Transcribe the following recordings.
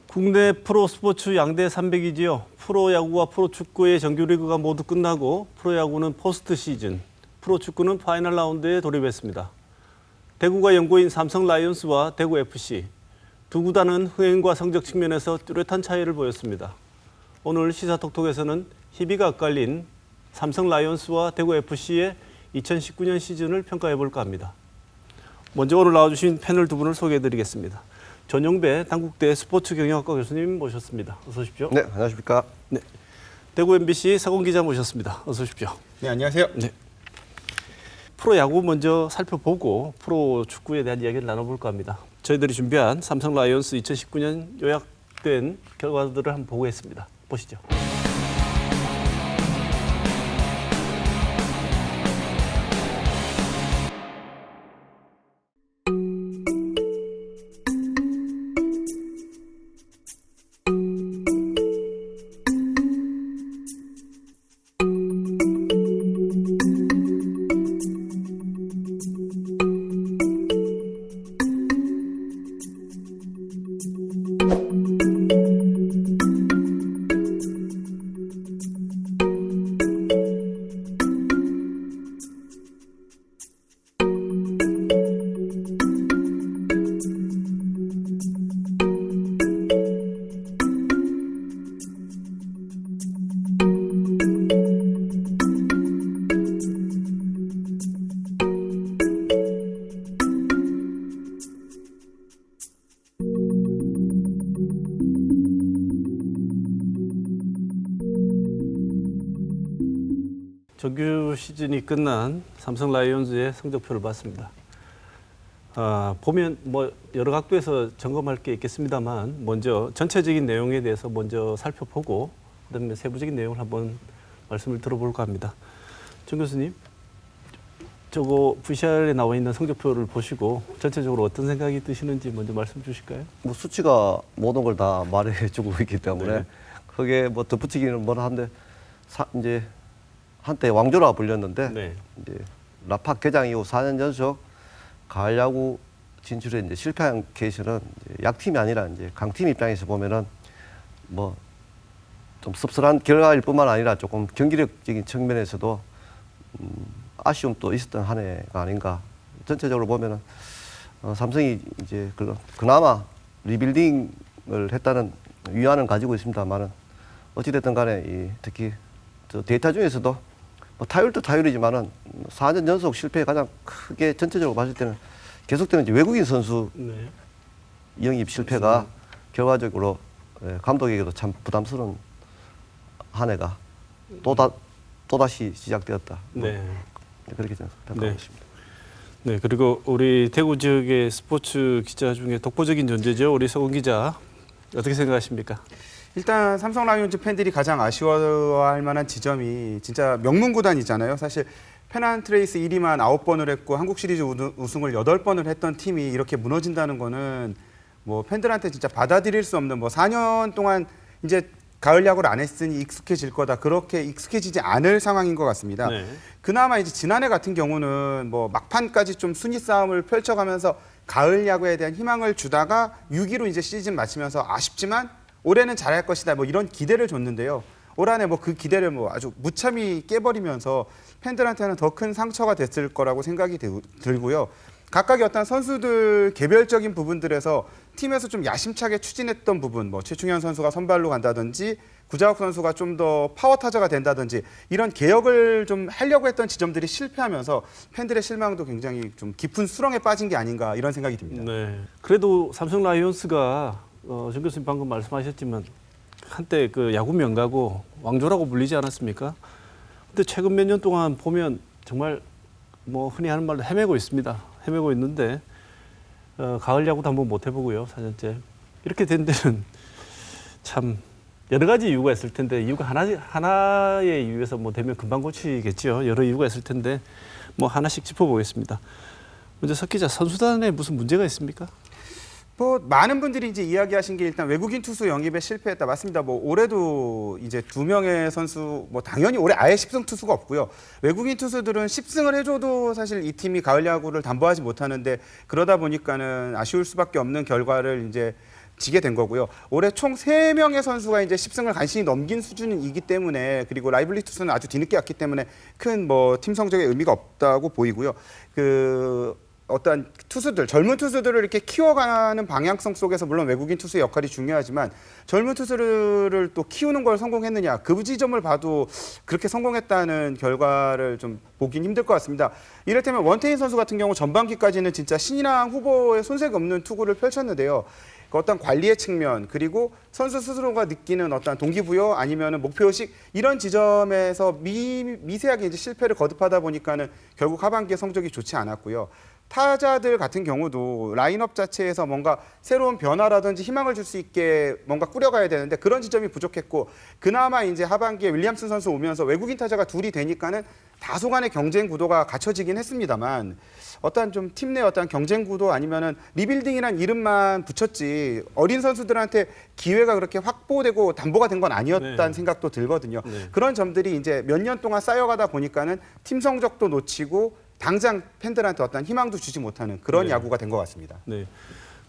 국내 프로스포츠 양대 산맥이지요. 프로야구와 프로축구의 정규리그가 모두 끝나고 프로야구는 포스트 시즌, 프로축구는 파이널 라운드에 돌입했습니다. 대구가 연고인 삼성 라이온스와 대구 FC, 두 구단은 흥행과 성적 측면에서 뚜렷한 차이를 보였습니다. 오늘 시사톡톡에서는 희비가 엇갈린 삼성 라이온스와 대구 FC의 2019년 시즌을 평가해 볼까 합니다. 먼저 오늘 나와주신 패널 두 분을 소개해드리겠습니다. 전용배 단국대 스포츠경영학과 교수님 모셨습니다. 어서 오십시오. 네, 안녕하십니까. 네, 대구 MBC 서공 기자 모셨습니다. 어서 오십시오. 네, 안녕하세요. 네. 프로야구 먼저 살펴보고 프로축구에 대한 이야기를 나눠볼까 합니다. 저희들이 준비한 삼성 라이온스 2019년 요약된 결과들을 한번 보고했습니다. 보시죠. 정규 시즌이 끝난 삼성 라이온즈의 성적표를 봤습니다. 보면 뭐 여러 각도에서 점검할 게 있겠습니다만 먼저 전체적인 내용에 대해서 먼저 살펴보고 그다음에 세부적인 내용을 한번 말씀을 들어볼까 합니다. 정 교수님, 저거 VCR에 나와 있는 성적표를 보시고 전체적으로 어떤 생각이 드시는지 먼저 말씀 주실까요? 뭐 수치가 모든 걸 다 말해주고 있기 때문에 네. 그게 뭐 덧붙이기는 뭐라 한데 이제 한때 왕조라 불렸는데 네. 이제 라팍 개장 이후 4년 연속 가을 야구 진출에 이제 실패한 케이스는 이제 약팀이 아니라 이제 강팀 입장에서 보면은 뭐 좀 씁쓸한 결과일 뿐만 아니라 조금 경기력적인 측면에서도 아쉬움도 있었던 한 해가 아닌가. 전체적으로 보면은 삼성이 이제 그나마 리빌딩을 했다는 위안은 가지고 있습니다만은 어찌됐든 간에 특히 저 데이터 중에서도 뭐 타율도 타율이지만은 4년 연속 실패에 가장 크게 전체적으로 봤을 때는 계속되는 이제 외국인 선수 네. 영입 실패가 결과적으로 감독에게도 참 부담스러운 한 해가 또다시 시작되었다. 네. 그렇게 생각하고 네. 있습니다. 네, 그리고 우리 대구 지역의 스포츠 기자 중에 독보적인 존재죠. 우리 서공 기자. 어떻게 생각하십니까? 일단 삼성 라이온즈 팬들이 가장 아쉬워할 만한 지점이 진짜 명문 구단이잖아요. 사실 페넌트레이스 1위만 9번을 했고 한국 시리즈 우승을 8번을 했던 팀이 이렇게 무너진다는 거는 뭐 팬들한테 진짜 받아들일 수 없는 뭐 4년 동안 이제 가을 야구를 안 했으니 익숙해질 거다. 그렇게 익숙해지지 않을 상황인 것 같습니다. 네. 그나마 이제 지난해 같은 경우는 뭐 막판까지 좀 순위 싸움을 펼쳐가면서 가을 야구에 대한 희망을 주다가 6위로 이제 시즌 마치면서 아쉽지만 올해는 잘할 것이다. 뭐 이런 기대를 줬는데요. 올 한해 뭐 그 기대를 뭐 아주 무참히 깨버리면서 팬들한테는 더 큰 상처가 됐을 거라고 생각이 들고요. 각각의 어떤 선수들 개별적인 부분들에서 팀에서 좀 야심차게 추진했던 부분, 뭐 최충현 선수가 선발로 간다든지 구자욱 선수가 좀 더 파워 타자가 된다든지 이런 개혁을 좀 하려고 했던 지점들이 실패하면서 팬들의 실망도 굉장히 좀 깊은 수렁에 빠진 게 아닌가 이런 생각이 듭니다. 네. 그래도 삼성 라이온스가 정 교수님 방금 말씀하셨지만 한때 그 야구 명가고 왕조라고 불리지 않았습니까? 근데 최근 몇 년 동안 보면 정말 뭐 흔히 하는 말로 헤매고 있습니다. 헤매고 있는데 가을 야구도 한번 못 해보고요. 4년째. 이렇게 된 데는 참 여러 가지 이유가 있을 텐데 이유가 하나의 이유에서 뭐 되면 금방 고치겠죠. 여러 이유가 있을 텐데 뭐 하나씩 짚어보겠습니다. 먼저 석 기자, 선수단에 무슨 문제가 있습니까? 뭐 많은 분들이 이제 이야기하신 게 일단 외국인 투수 영입에 실패했다. 맞습니다. 뭐 올해도 이제 2명의 선수 뭐 당연히 올해 아예 10승 투수가 없고요. 외국인 투수들은 10승을 해줘도 사실 이 팀이 가을 야구를 담보하지 못하는데 그러다 보니까는 아쉬울 수밖에 없는 결과를 이제 지게 된 거고요. 올해 총 3명의 선수가 이제 10승을 간신히 넘긴 수준이기 때문에 그리고 라이블리 투수는 아주 뒤늦게 왔기 때문에 큰 뭐 팀 성적에 의미가 없다고 보이고요. 어떤 투수들, 젊은 투수들을 이렇게 키워가는 방향성 속에서 물론 외국인 투수의 역할이 중요하지만 젊은 투수를 또 키우는 걸 성공했느냐 그 지점을 봐도 그렇게 성공했다는 결과를 좀 보긴 힘들 것 같습니다. 이를테면 원태인 선수 같은 경우 전반기까지는 진짜 신인왕 후보에 손색 없는 투구를 펼쳤는데요. 그 어떤 관리의 측면 그리고 선수 스스로가 느끼는 어떤 동기부여 아니면은 목표의식 이런 지점에서 미세하게 이제 실패를 거듭하다 보니까는 결국 하반기에 성적이 좋지 않았고요. 타자들 같은 경우도 라인업 자체에서 뭔가 새로운 변화라든지 희망을 줄 수 있게 뭔가 꾸려가야 되는데 그런 지점이 부족했고 그나마 이제 하반기에 윌리엄슨 선수 오면서 외국인 타자가 둘이 되니까는 다소간의 경쟁 구도가 갖춰지긴 했습니다만 어떤 좀 팀 내 어떤 경쟁 구도 아니면은 리빌딩이란 이름만 붙였지 어린 선수들한테 기회가 그렇게 확보되고 담보가 된 건 아니었다는 생각도 들거든요. 그런 점들이 이제 몇 년 동안 쌓여가다 보니까는 팀 성적도 놓치고 당장 팬들한테 어떤 희망도 주지 못하는 그런 야구가 된 것 같습니다. 네.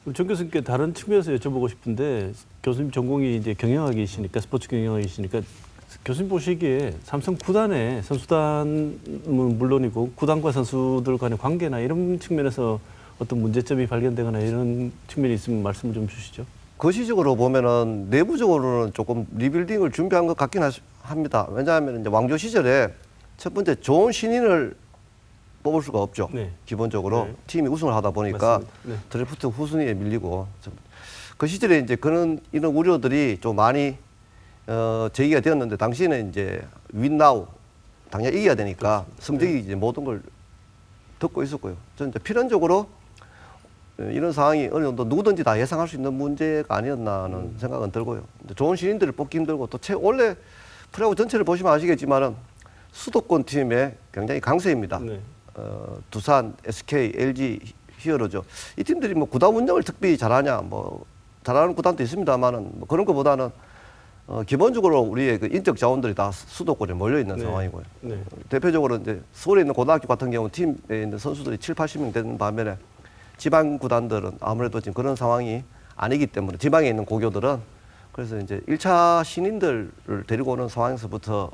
그럼 정 교수님께 다른 측면에서 여쭤보고 싶은데 교수님 전공이 이제 경영학이시니까 스포츠 경영학이시니까 교수님 보시기에 삼성 구단의 선수단은 물론이고 구단과 선수들 간의 관계나 이런 측면에서 어떤 문제점이 발견되거나 이런 측면이 있으면 말씀을 좀 주시죠. 거시적으로 보면은 내부적으로는 조금 리빌딩을 준비한 것 같긴 합니다. 왜냐하면 이제 왕조 시절에 첫 번째 좋은 신인을 뽑을 수가 없죠. 네. 기본적으로 네. 팀이 우승을 하다 보니까 네. 드래프트 후순위에 밀리고 그 시절에 이제 이런 우려들이 좀 많이 제기가 되었는데 당시에는 이제 윈나우 당연히 이겨야 되니까 성적이 이제 모든 걸 듣고 있었고요. 저는 이제 필연적으로 이런 상황이 어느 정도 누구든지 다 예상할 수 있는 문제가 아니었나는 생각은 들고요. 좋은 신인들을 뽑기 힘들고 또 원래 프로야구 전체를 보시면 아시겠지만은 수도권 팀에 굉장히 강세입니다. 네. 두산, SK, LG, 히어로죠. 이 팀들이 뭐 구단 운영을 특별히 잘하냐, 뭐 잘하는 구단도 있습니다만은 뭐 그런 것보다는 기본적으로 우리의 그 인적 자원들이 다 수도권에 몰려 있는 네. 상황이고요. 네. 대표적으로 이제 서울에 있는 고등학교 같은 경우 팀에 있는 선수들이 7, 80명 되는 반면에 지방 구단들은 아무래도 지금 그런 상황이 아니기 때문에 지방에 있는 고교들은 그래서 이제 1차 신인들을 데리고 오는 상황에서부터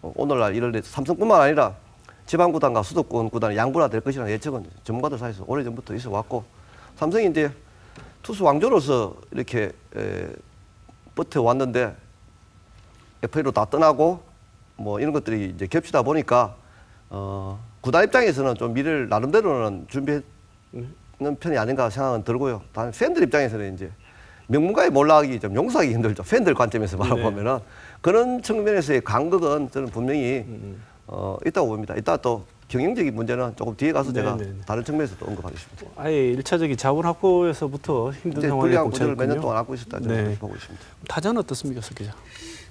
오늘날 이럴 때 삼성뿐만 아니라 지방구단과 수도권 구단이 양분화될 것이라는 예측은 전문가들 사이에서 오래전부터 있어 왔고 삼성이 이제 투수 왕조로서 이렇게 버텨왔는데 FA로 다 떠나고 뭐 이런 것들이 이제 겹치다 보니까 구단 입장에서는 좀 미래를 나름대로는 준비하는 편이 아닌가 생각은 들고요. 다른 팬들 입장에서는 이제 명문가에 몰락하기 좀 용서하기 힘들죠. 팬들 관점에서 바라보면은 그런 측면에서의 간극은 저는 분명히 있다고 봅니다. 이따 또 경영적인 문제는 조금 뒤에 가서 제가 다른 측면에서 또 언급하겠습니다. 아예 1차적인 자원 확보에서부터 힘든 이제 상황에 불리한 구조를 몇 년 꽂혔군요. 동안 갖고 있었다 저는 네. 보고 있습니다. 타자는 어떻습니까, 석 기자?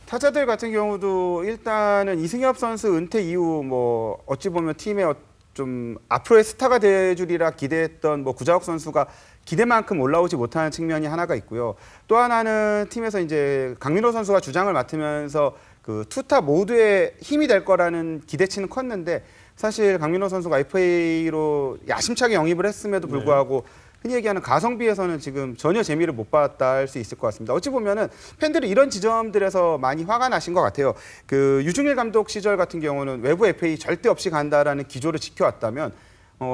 타자들 같은 경우도 일단은 이승엽 선수 은퇴 이후 뭐 어찌 보면 팀의 좀 앞으로의 스타가 돼주리라 기대했던 뭐 구자욱 선수가 기대만큼 올라오지 못하는 측면이 하나가 있고요. 또 하나는 팀에서 이제 강민호 선수가 주장을 맡으면서 그 투타 모두의 힘이 될 거라는 기대치는 컸는데 사실 강민호 선수가 FA로 야심차게 영입을 했음에도 불구하고 흔히 얘기하는 가성비에서는 지금 전혀 재미를 못 봤다 할 수 있을 것 같습니다. 어찌 보면은 팬들이 이런 지점들에서 많이 화가 나신 것 같아요. 그 유중일 감독 시절 같은 경우는 외부 FA 절대 없이 간다라는 기조를 지켜왔다면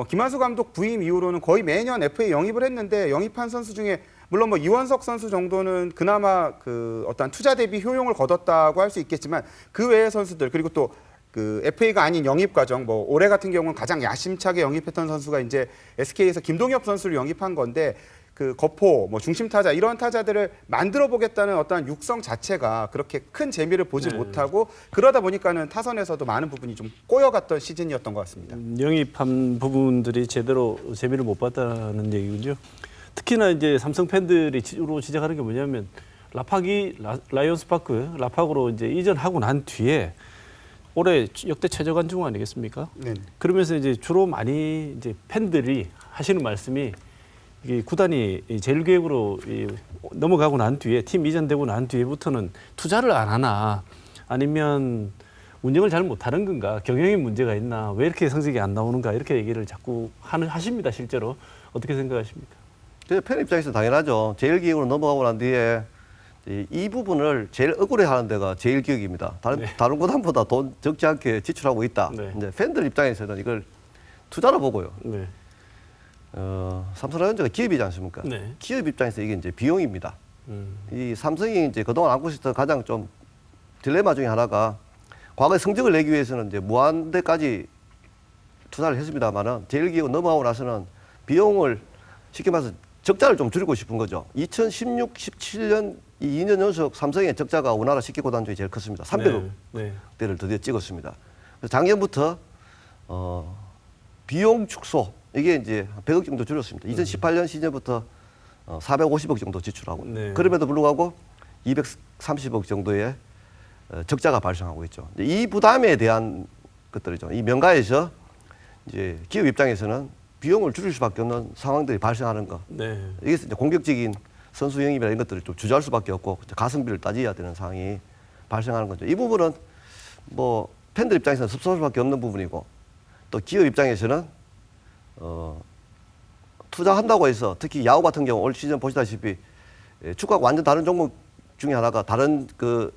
김한수 감독 부임 이후로는 거의 매년 FA 영입을 했는데 영입한 선수 중에 물론 뭐 이원석 선수 정도는 그나마 그 어떤 투자 대비 효용을 거뒀다고 할 수 있겠지만 그 외의 선수들 그리고 또 그 FA가 아닌 영입 과정 뭐 올해 같은 경우는 가장 야심차게 영입했던 선수가 이제 SK에서 김동엽 선수를 영입한 건데 그 거포 뭐 중심 타자 이런 타자들을 만들어 보겠다는 어떤 육성 자체가 그렇게 큰 재미를 보지 못하고 그러다 보니까는 타선에서도 많은 부분이 좀 꼬여갔던 시즌이었던 것 같습니다. 영입한 부분들이 제대로 재미를 못 봤다는 얘기군요. 특히나 이제 삼성 팬들이 주로 지적하는 게 뭐냐면 라이온스 파크 라팍으로 이제 이전하고 난 뒤에 올해 역대 최저 관중 아니겠습니까? 네. 그러면서 이제 주로 많이 이제 팬들이 하시는 말씀이 이게 구단이 제일계획으로 넘어가고 난 뒤에 팀 이전되고 난 뒤에부터는 투자를 안 하나 아니면 운영을 잘 못하는 건가 경영에 문제가 있나 왜 이렇게 성적이 안 나오는가 이렇게 얘기를 자꾸 하십니다 실제로 어떻게 생각하십니까? 팬 입장에서 당연하죠. 제일기획으로 넘어가고 난 뒤에 이 부분을 제일 억울해하는 데가 제일기획입니다. 다른 구단보다 돈 적지 않게 지출하고 있다. 네. 이제 팬들 입장에서는 이걸 투자로 보고요. 네. 삼성라이온즈가 기업이지 않습니까? 네. 기업 입장에서 이게 이제 비용입니다. 음. 이 삼성이 이제 그동안 안고 있었던 가장 좀 딜레마 중에 하나가 과거에 성적을 내기 위해서는 이제 무한대까지 투자를 했습니다만은 제일기획 넘어가고 나서는 비용을 쉽게 말해서 적자를 좀 줄이고 싶은 거죠. 2016, 17년 이 2년 연속 삼성의 적자가 우리나라 10개 구단 중에 제일 컸습니다. 300억 네. 대를 드디어 찍었습니다. 그래서 작년부터 비용 축소 이게 이제 100억 정도 줄였습니다. 2018년 시즌부터 450억 정도 지출하고 네. 그럼에도 불구하고 230억 정도의 적자가 발생하고 있죠. 이 부담에 대한 것들이죠. 이 명가에서 이제 기업 입장에서는 비용을 줄일 수밖에 없는 상황들이 발생하는 거. 네. 이게 이제 공격적인 선수 영입이나 이런 것들을 좀 주저할 수밖에 없고 가성비를 따져야 되는 상황이 발생하는 거죠. 이 부분은 뭐 팬들 입장에서는 섭섭할 수밖에 없는 부분이고 또 기업 입장에서는 투자한다고 해서 특히 야구 같은 경우 올 시즌 보시다시피 축구하고 완전 다른 종목 중에 하나가 다른 그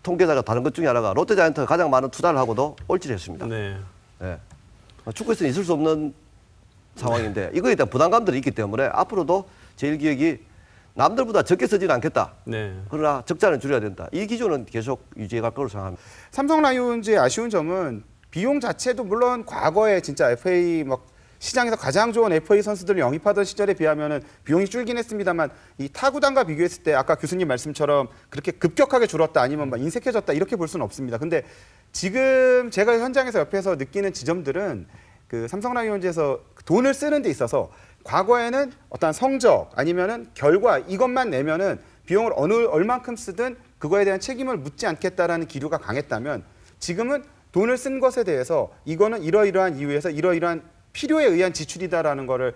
통계자가 다른 것 중에 하나가 롯데자이언트가 가장 많은 투자를 하고도 올킬했습니다. 네. 예. 축구에서는 있을 수 없는 상황인데 이거에 대한 부담감들이 있기 때문에 앞으로도 제일기획이 남들보다 적게 쓰지는 않겠다. 네. 그러나 적자는 줄여야 된다. 이 기조는 계속 유지해 갈 거로 생각합니다. 삼성 라이온즈의 아쉬운 점은 비용 자체도 물론 과거에 진짜 FA 막 시장에서 가장 좋은 FA 선수들을 영입하던 시절에 비하면은 비용이 줄긴 했습니다만 이 타구단과 비교했을 때 아까 교수님 말씀처럼 그렇게 급격하게 줄었다 아니면 막 인색해졌다 이렇게 볼 수는 없습니다. 근데 지금 제가 현장에서 옆에서 느끼는 지점들은 그 삼성 라이온즈에서 돈을 쓰는 데 있어서 과거에는 어떤 성적 아니면은 결과 이것만 내면은 비용을 얼만큼 쓰든 그거에 대한 책임을 묻지 않겠다라는 기류가 강했다면 지금은 돈을 쓴 것에 대해서 이거는 이러이러한 이유에서 이러이러한 필요에 의한 지출이다라는 거를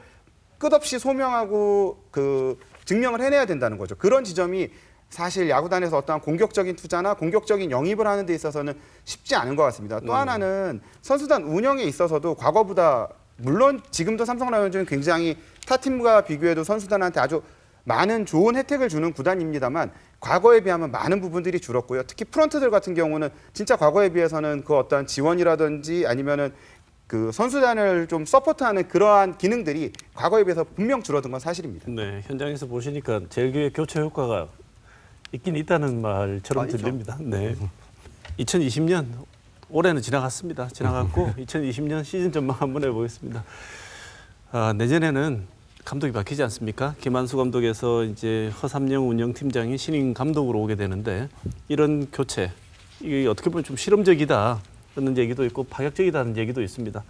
끝없이 소명하고 그 증명을 해내야 된다는 거죠. 그런 지점이 사실 야구단에서 어떠한 공격적인 투자나 공격적인 영입을 하는 데 있어서는 쉽지 않은 것 같습니다. 또 하나는 선수단 운영에 있어서도 과거보다 물론 지금도 삼성 라이온즈는 굉장히 타 팀과 비교해도 선수단한테 아주 많은 좋은 혜택을 주는 구단입니다만 과거에 비하면 많은 부분들이 줄었고요. 특히 프런트들 같은 경우는 진짜 과거에 비해서는 그 어떤 지원이라든지 아니면은 그 선수단을 좀 서포트하는 그러한 기능들이 과거에 비해서 분명 줄어든 건 사실입니다. 네. 현장에서 보시니까 제일기획 교체 효과가 있긴 있다는 말처럼 들립니다. 네. 2020년 올해는 지나갔습니다. 지나갔고 2020년 시즌 전망 한번 해보겠습니다. 내년에는 감독이 바뀌지 않습니까? 김한수 감독에서 이제 허삼영 운영팀장이 신임 감독으로 오게 되는데 이런 교체 이게 어떻게 보면 좀 실험적이다. 그런 얘기도 있고 파격적이다는 얘기도 있습니다.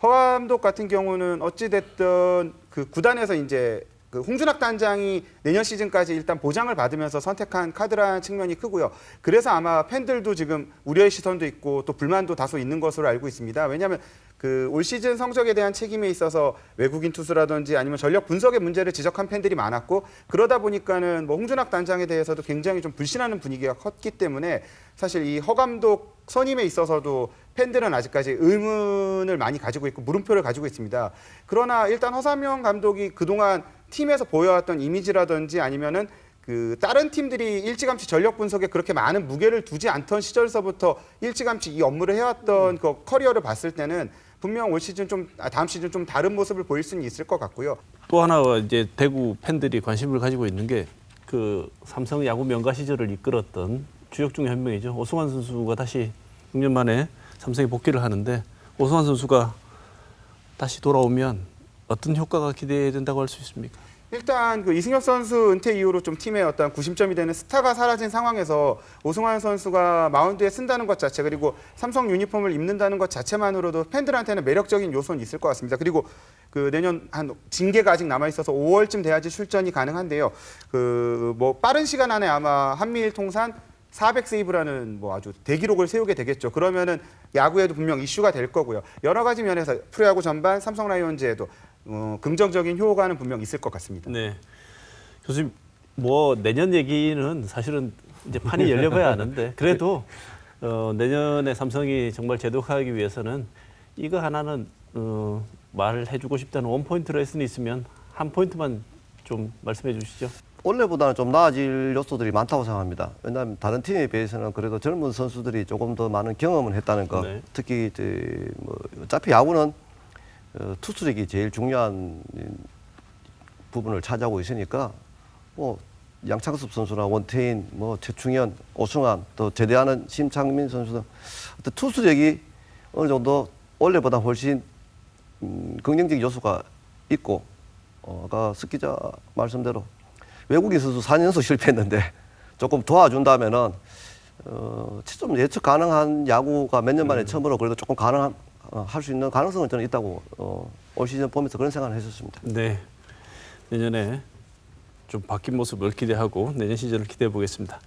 허 감독 같은 경우는 어찌 됐든 그 구단에서 이제 그 홍준학 단장이 내년 시즌까지 일단 보장을 받으면서 선택한 카드라는 측면이 크고요. 그래서 아마 팬들도 지금 우려의 시선도 있고 또 불만도 다소 있는 것으로 알고 있습니다. 왜냐하면 그 올 시즌 성적에 대한 책임에 있어서 외국인 투수라든지 아니면 전력 분석의 문제를 지적한 팬들이 많았고 그러다 보니까는 뭐 홍준학 단장에 대해서도 굉장히 좀 불신하는 분위기가 컸기 때문에 사실 이 허 감독 선임에 있어서도 팬들은 아직까지 의문을 많이 가지고 있고 물음표를 가지고 있습니다. 그러나 일단 허삼영 감독이 그동안 팀에서 보여왔던 이미지라든지 아니면은 그 다른 팀들이 일찌감치 전력 분석에 그렇게 많은 무게를 두지 않던 시절서부터 일찌감치 이 업무를 해왔던 그 커리어를 봤을 때는 분명 올 시즌 좀 다음 시즌 좀 다른 모습을 보일 수는 있을 것 같고요. 또 하나 이제 대구 팬들이 관심을 가지고 있는 게 그 삼성 야구 명가 시절을 이끌었던 주역 중에 한 명이죠. 오승환 선수가 다시 6년 만에 삼성에 복귀를 하는데 오승환 선수가 다시 돌아오면 어떤 효과가 기대된다고 할 수 있습니까? 일단 그 이승엽 선수 은퇴 이후로 좀 팀의 어떤 구심점이 되는 스타가 사라진 상황에서 오승환 선수가 마운드에 쓴다는 것 자체 그리고 삼성 유니폼을 입는다는 것 자체만으로도 팬들한테는 매력적인 요소는 있을 것 같습니다. 그리고 그 내년 한 징계가 아직 남아 있어서 5월쯤 돼야지 출전이 가능한데요. 그 뭐 빠른 시간 안에 아마 한미일 통산 400세이브라는 뭐 아주 대기록을 세우게 되겠죠. 그러면은 야구에도 분명 이슈가 될 거고요. 여러 가지 면에서 프로야구 전반 삼성 라이온즈에도 긍정적인 효과는 분명 있을 것 같습니다. 네. 교수님, 뭐 내년 얘기는 사실은 이제 판이 열려봐야 하는데 그래도 내년에 삼성이 정말 제독하기 위해서는 이거 하나는 말을 해주고 싶다는 원포인트 레슨이 있으면 한 포인트만 좀 말씀해 주시죠. 원래보다는 좀 나아질 요소들이 많다고 생각합니다. 왜냐하면 다른 팀에 비해서는 그래도 젊은 선수들이 조금 더 많은 경험을 했다는 거. 네. 특히 이제 뭐 어차피 야구는 투수력이 제일 중요한 부분을 차지하고 있으니까 뭐 양창섭 선수나 원태인, 뭐 최충현, 오승환, 또 제대하는 심창민 선수들 어떤 투수력이 어느 정도 원래보다 훨씬 긍정적 요소가 있고 아까 스 기자 말씀대로 외국인 선수 4연속 실패했는데 조금 도와준다면은 좀 예측 가능한 야구가 몇 년 만에 처음으로 그래도 조금 가능한 할 수 있는 가능성은 저는 있다고 올 시즌 보면서 그런 생각을 했었습니다. 네. 내년에 좀 바뀐 모습을 기대하고 내년 시즌을 기대해 보겠습니다.